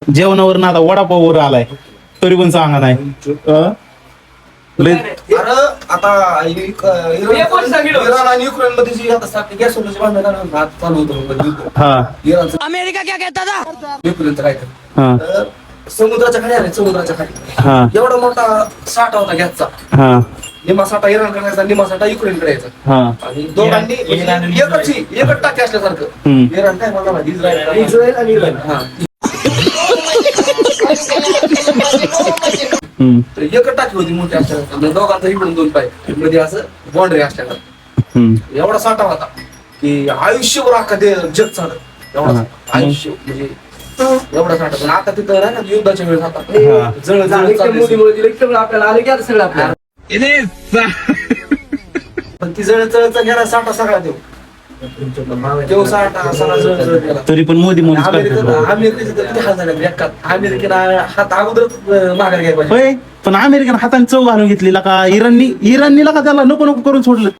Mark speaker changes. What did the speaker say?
Speaker 1: जेवणावर ना आता वडापाववर आलाय तरी पण सांगा नाही
Speaker 2: अरे आता इराण आणि युक्रेन मध्ये जी आता सारखी गॅस भांडण चालू होतं
Speaker 3: अमेरिका क्या कहता था
Speaker 2: युक्रेनचं काय तर समुद्राच्या खाली आले समुद्राच्या खाली एवढा मोठा साठा होता गॅसचा निमा साठा इराण करायचा निमा साठा युक्रेन करायचा आणि दोघांनी एकच टाकी असल्यासारखं इराण काय म्हणला इस्रायल आणि इराण एकच टाकी होती मोठी असल्यासारखं दोघांचा इकडून दोन पाय मध्ये असं बाउंड्री असल्यासारखं एवढा साठा होता की आयुष्यभर अख्खा ते जग चालत एवढा आयुष्य म्हणजे एवढा साठा पण आता तिथं नाही ना युद्धाच्या वेळेस आता जळ आपल्याला आले की आता सगळं आपल्याला पण ती जळचा गेला साठा सगळा देऊ साठा सगळा जळ गेला
Speaker 1: तरी पण मोदी
Speaker 2: अमेरिकेचे तर किती हाल झाले एकात अमेरिकेला हात अगोदरच माघार घ्यायला पाहिजे
Speaker 1: पण अमेरिकेनं हाताने चव घालून घेतलेला का इराणनी का त्याला नको नको करून सोडलं